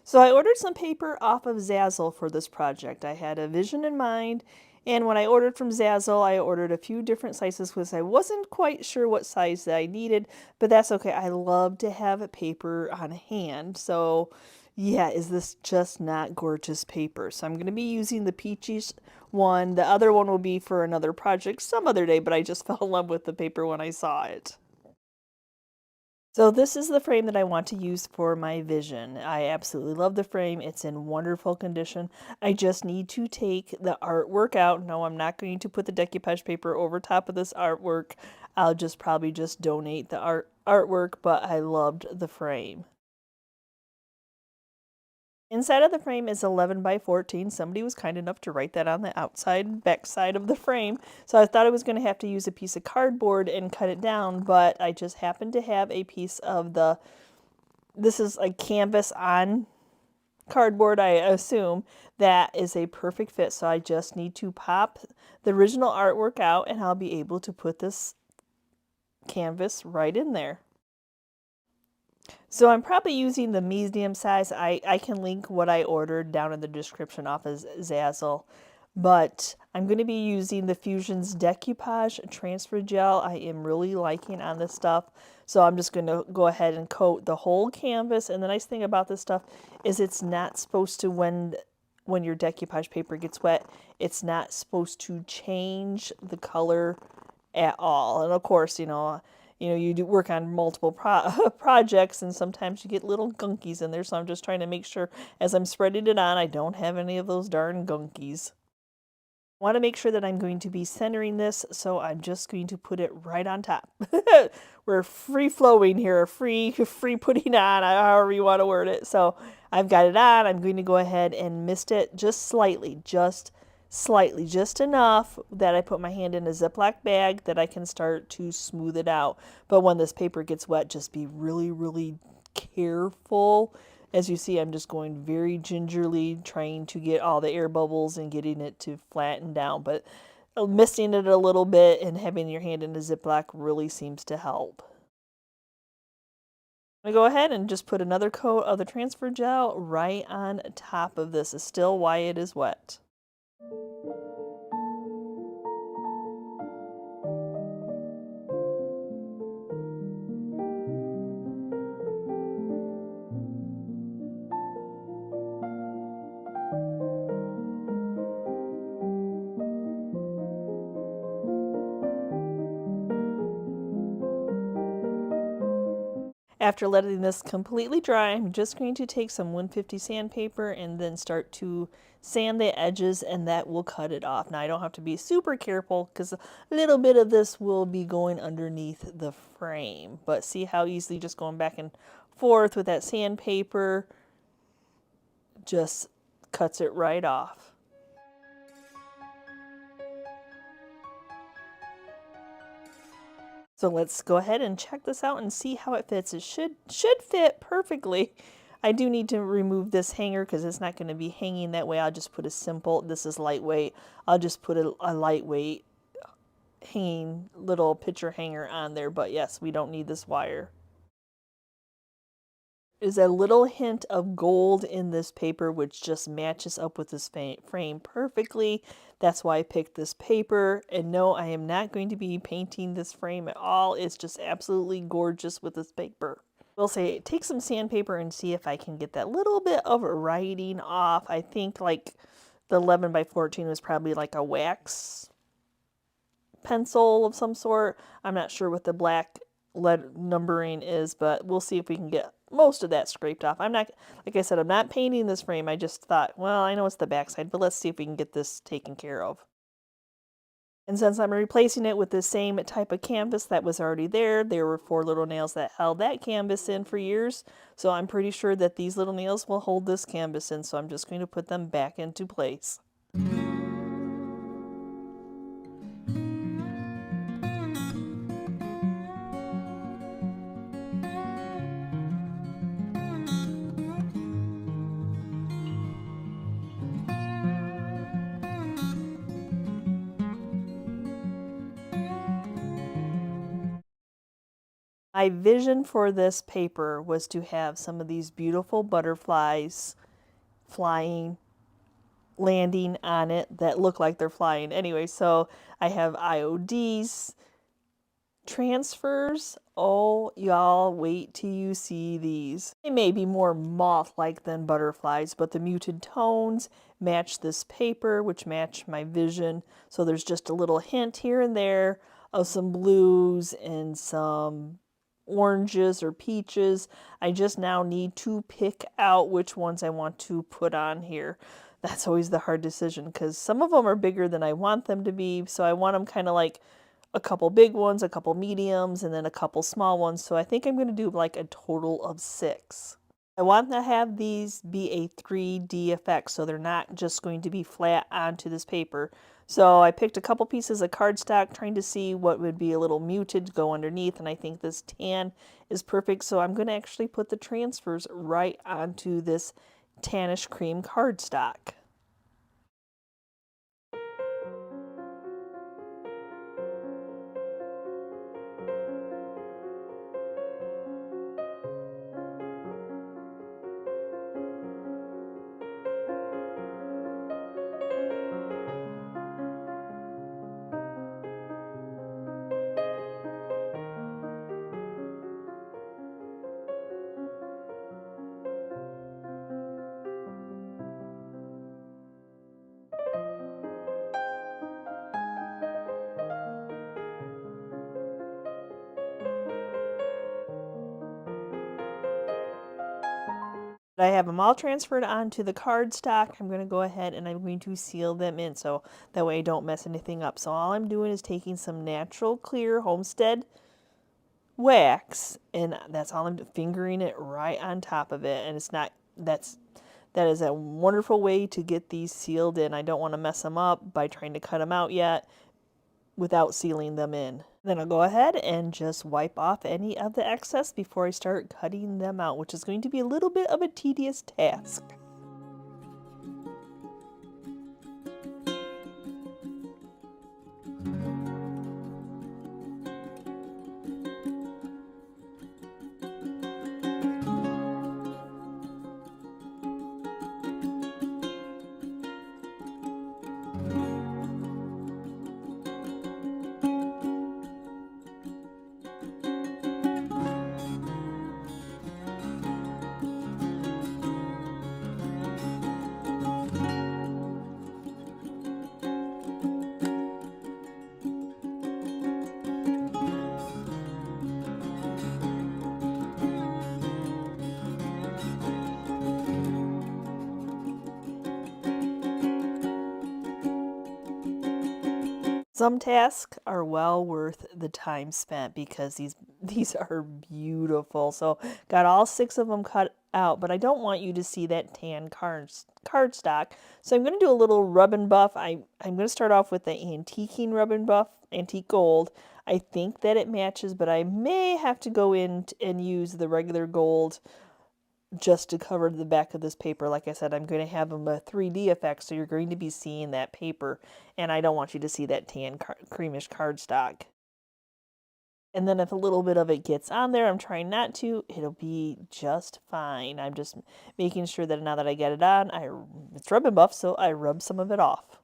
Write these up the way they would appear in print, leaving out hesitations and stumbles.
So I ordered some paper off of Zazzle for this project. I had a vision in mind, and when I ordered from Zazzle, I ordered a few different sizes because I wasn't quite sure what size that I needed, but that's okay. I love to have paper on hand. So yeah, is this just not gorgeous paper? So I'm going to be using the peaches one. The other one will be for another project some other day, but I just fell in love with the paper when I saw it. So this is the frame that I want to use for my vision. I absolutely love the frame. It's in wonderful condition. I just need to take the artwork out. No, I'm not going to put the decoupage paper over top of this artwork. I'll just probably just donate the artwork, but I loved the frame. Inside of the frame is 11 by 14. Somebody was kind enough to write that on the outside back side of the frame. So I thought I was going to have to use a piece of cardboard and cut it down, but I just happened to have a piece of this is a canvas on cardboard, I assume. That is a perfect fit. So I just need to pop the original artwork out and I'll be able to put this canvas right in there. So I'm probably using the medium size. I can link what I ordered down in the description off of Zazzle. But I'm going to be using the Fusion's Decoupage Transfer Gel. I am really liking on this stuff. So I'm just going to go ahead and coat the whole canvas. And the nice thing about this stuff is it's not supposed to, when your decoupage paper gets wet, it's not supposed to change the color at all. And of course, you do work on multiple projects, and sometimes you get little gunkies in there. So I'm just trying to make sure as I'm spreading it on, I don't have any of those darn gunkies. I want to make sure that I'm going to be centering this, so I'm just going to put it right on top. We're free flowing here, free putting on, however you want to word it. So I've got it on. I'm going to go ahead and mist it just slightly, just enough that I put my hand in a Ziploc bag that I can start to smooth it out. But when this paper gets wet, just be really, really careful. As you see, I'm just going very gingerly, trying to get all the air bubbles and getting it to flatten down. But misting it a little bit and having your hand in a Ziploc really seems to help. I'm going to go ahead and just put another coat of the transfer gel right on top of this. Is still why it is wet. After letting this completely dry, I'm just going to take some 150 sandpaper and then start to sand the edges, and that will cut it off. Now I don't have to be super careful because a little bit of this will be going underneath the frame. But see how easily just going back and forth with that sandpaper just cuts it right off. So let's go ahead and check this out and see how it fits. It should fit perfectly. I do need to remove this hanger because it's not going to be hanging that way. I'll just put a simple, this is lightweight, I'll just put a lightweight hanging little picture hanger on there. But yes, we don't need this wire. There's a little hint of gold in this paper, which just matches up with this frame perfectly. That's why I picked this paper. And no, I am not going to be painting this frame at all. It's just absolutely gorgeous with this paper. We'll say take some sandpaper and see if I can get that little bit of writing off. I think like the 11 by 14 was probably like a wax pencil of some sort. I'm not sure what the black lead numbering is, but we'll see if we can get most of that scraped off. I'm not, like I said, I'm not painting this frame. I just thought, well, I know it's the backside, but let's see if we can get this taken care of. And since I'm replacing it with the same type of canvas that was already there were 4 little nails that held that canvas in for years. So I'm pretty sure that these little nails will hold this canvas in. So I'm just going to put them back into place. My vision for this paper was to have some of these beautiful butterflies flying, landing on it that look like they're flying. Anyway, so I have IODs, transfers. Oh, y'all, wait till you see these. They may be more moth-like than butterflies, but the muted tones match this paper, which match my vision. So there's just a little hint here and there of some blues and some oranges or peaches. I just now need to pick out which ones I want to put on here. That's always the hard decision because some of them are bigger than I want them to be. So I want them kind of like a couple big ones, a couple mediums, and then a couple small ones. So I think I'm going to do like a total of 6. I want to have these be a 3D effect, so they're not just going to be flat onto this paper. So I picked a couple pieces of cardstock, trying to see what would be a little muted to go underneath, and I think this tan is perfect. So I'm going to actually put the transfers right onto this tannish cream cardstock. I have them all transferred onto the cardstock. I'm going to go ahead and I'm going to seal them in so that way I don't mess anything up. So all I'm doing is taking some natural clear Homestead wax, and that's all I'm fingering it right on top of it. And it's not, that is a wonderful way to get these sealed in. I don't want to mess them up by trying to cut them out yet without sealing them in. Then I'll go ahead and just wipe off any of the excess before I start cutting them out, which is going to be a little bit of a tedious task. Some tasks are well worth the time spent because these are beautiful. So got all 6 of them cut out, but I don't want you to see that tan cardstock. So I'm going to do a little rub and buff. I'm going to start off with the antiquing rub and buff, antique gold. I think that it matches, but I may have to go in and use the regular gold just to cover the back of this paper. Like I said, I'm going to have them a 3D effect, so you're going to be seeing that paper, and I don't want you to see that tan creamish cardstock. And then if a little bit of it gets on there, I'm trying not to, it'll be just fine. I'm just making sure that now that I get it on, it's rub and buff, so I rub some of it off.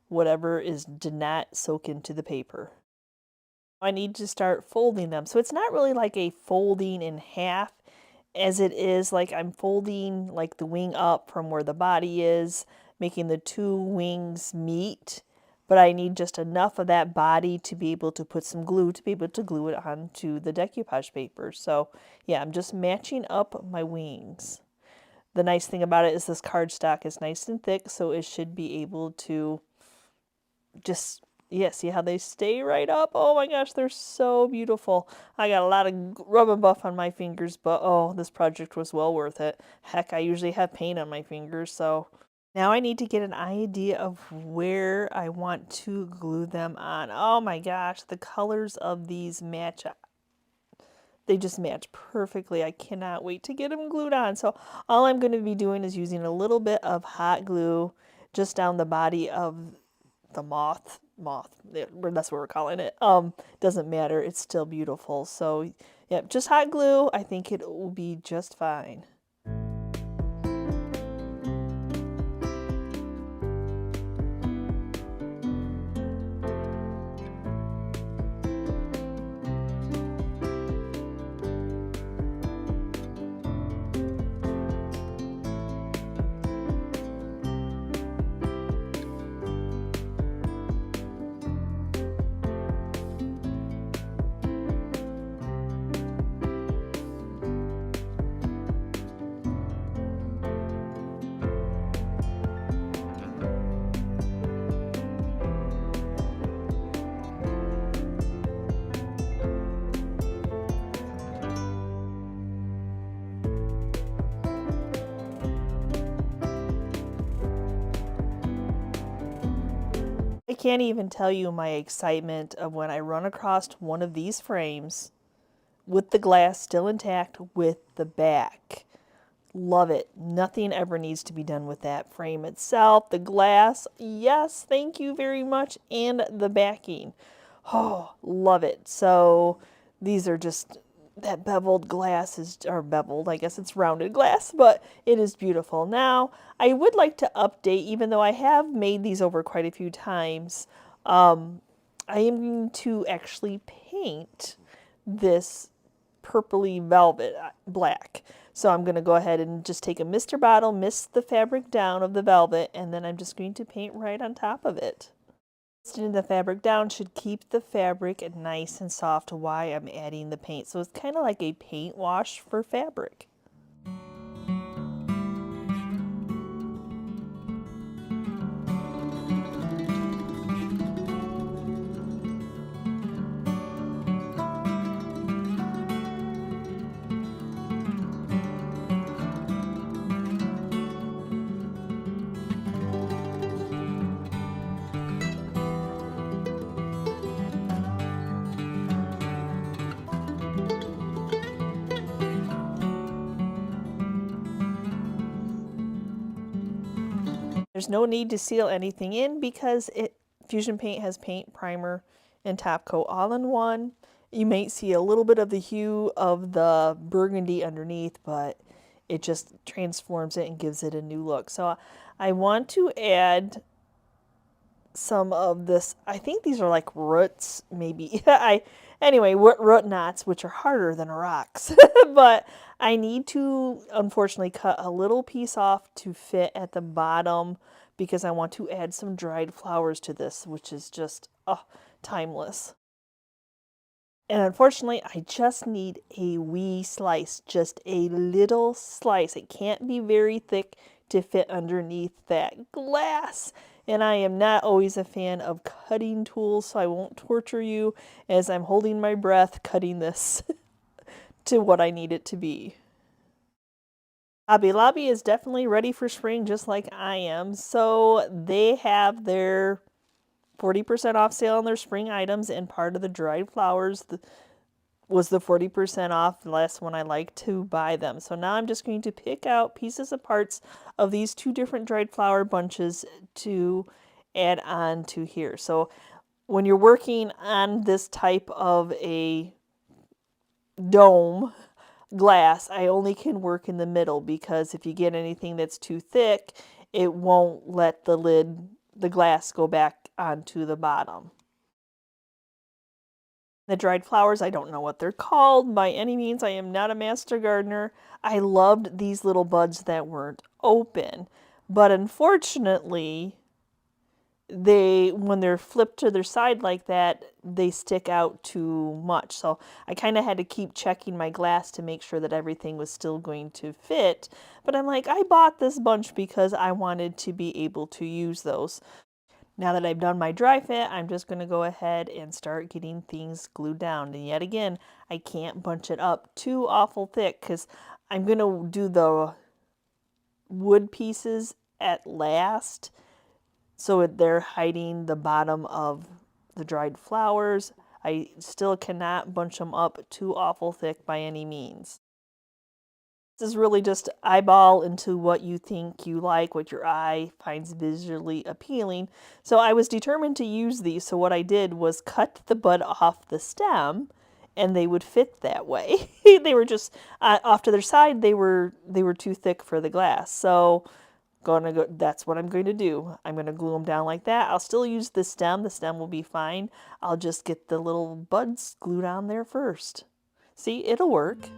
Whatever did not soak into the paper. I need to start folding them. So it's not really like a folding in half, as it is like I'm folding like the wing up from where the body is, making the 2 wings meet, but I need just enough of that body to be able to put some glue to be able to glue it onto the decoupage paper. So yeah, I'm just matching up my wings. The nice thing about it is this cardstock is nice and thick, so it should be able to just, yeah, see how they stay right up? Oh my gosh, they're so beautiful. I got a lot of rub and buff on my fingers, but oh, this project was well worth it. Heck, I usually have paint on my fingers, so now I need to get an idea of where I want to glue them on. Oh my gosh, the colors of these match. They just match perfectly. I cannot wait to get them glued on. So all I'm going to be doing is using a little bit of hot glue just down the body of the moth moth. That's what we're calling it. Doesn't matter. It's still beautiful. So, yep, just hot glue. I think it will be just fine. I can't even tell you my excitement of when I run across one of these frames with the glass still intact with the back. Love it. Nothing ever needs to be done with that frame itself. The glass, yes, thank you very much, and the backing. Oh, love it. So these are just, that beveled glass is, or beveled, I guess it's rounded glass, but it is beautiful. Now, I would like to update, even though I have made these over quite a few times, I am going to actually paint this purpley velvet black. So I'm going to go ahead and just take a mister bottle, mist the fabric down of the velvet, and then I'm just going to paint right on top of it. Misting the fabric down should keep the fabric nice and soft while I'm adding the paint. So it's kind of like a paint wash for fabric. There's no need to seal anything in because Fusion Paint has paint, primer, and top coat all in one. You might see a little bit of the hue of the burgundy underneath, but it just transforms it and gives it a new look. So I want to add some of this. I think these are like roots, maybe. Anyway, root knots, which are harder than rocks. But I need to, unfortunately, cut a little piece off to fit at the bottom because I want to add some dried flowers to this, which is just timeless. And unfortunately, I just need a wee slice, just a little slice. It can't be very thick to fit underneath that glass. And I am not always a fan of cutting tools, so I won't torture you as I'm holding my breath cutting this to what I need it to be. Hobby Lobby is definitely ready for spring just like I am. So they have their 40% off sale on their spring items, and part of the dried flowers was the 40% off. The last one I like to buy them. So now I'm just going to pick out pieces of parts of these two different dried flower bunches to add on to here. So when you're working on this type of a dome glass, I only can work in the middle because if you get anything that's too thick, it won't let the glass go back onto the bottom. The dried flowers, I don't know what they're called by any means. I am not a master gardener. I loved these little buds that weren't open, but unfortunately, when they're flipped to their side like that, they stick out too much. So I kind of had to keep checking my glass to make sure that everything was still going to fit. But I'm like, I bought this bunch because I wanted to be able to use those. Now that I've done my dry fit, I'm just going to go ahead and start getting things glued down. And yet again, I can't bunch it up too awful thick because I'm going to do the wood pieces at last. So they're hiding the bottom of the dried flowers. I still cannot bunch them up too awful thick by any means. This is really just eyeball into what you think you like, what your eye finds visually appealing. So I was determined to use these. So what I did was cut the bud off the stem, and they would fit that way. They were just off to their side. They were too thick for the glass. So that's what I'm going to do. I'm going to glue them down like that. I'll still use the stem. The stem will be fine. I'll just get the little buds glued on there first. See, it'll work.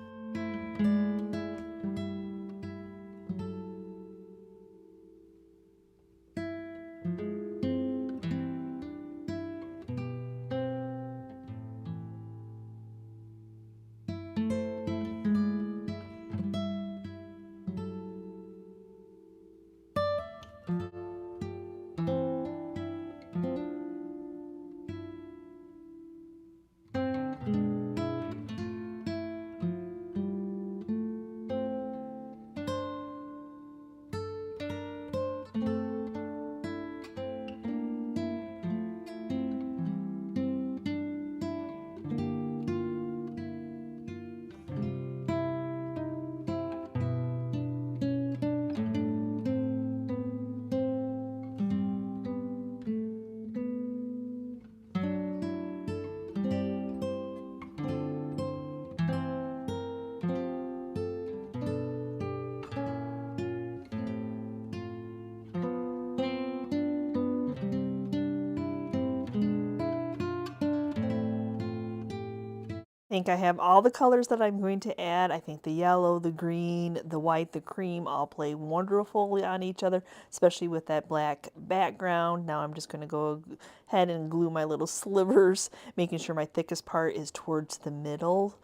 I think I have all the colors that I'm going to add. I think the yellow, the green, the white, the cream all play wonderfully on each other, especially with that black background. Now I'm just going to go ahead and glue my little slivers, making sure my thickest part is towards the middle,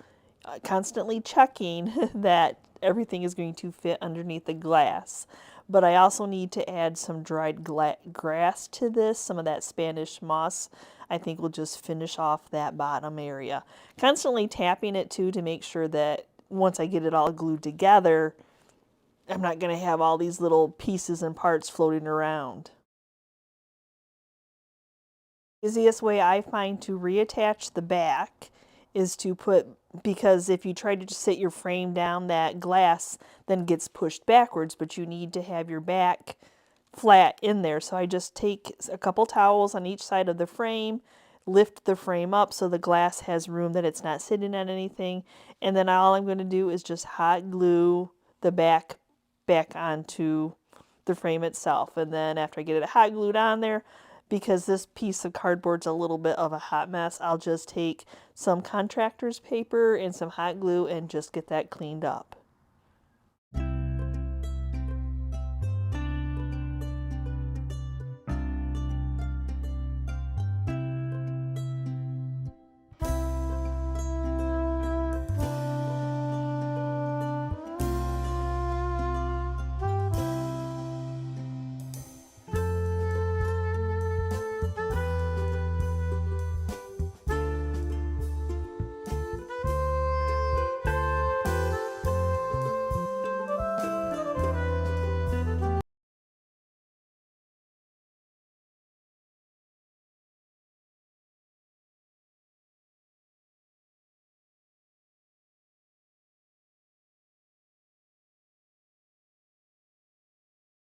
constantly checking that everything is going to fit underneath the glass. But I also need to add some dried grass to this, some of that Spanish moss. I think will just finish off that bottom area. Constantly tapping it too to make sure that once I get it all glued together, I'm not going to have all these little pieces and parts floating around. The easiest way I find to reattach the back is to because if you try to just sit your frame down, that glass then gets pushed backwards, but you need to have your back flat in there. So I just take a couple towels on each side of the frame, lift the frame up so the glass has room that it's not sitting on anything, and then all I'm going to do is just hot glue the back onto the frame itself. And then after I get it hot glued on there, because this piece of cardboard's a little bit of a hot mess, I'll just take some contractor's paper and some hot glue and just get that cleaned up.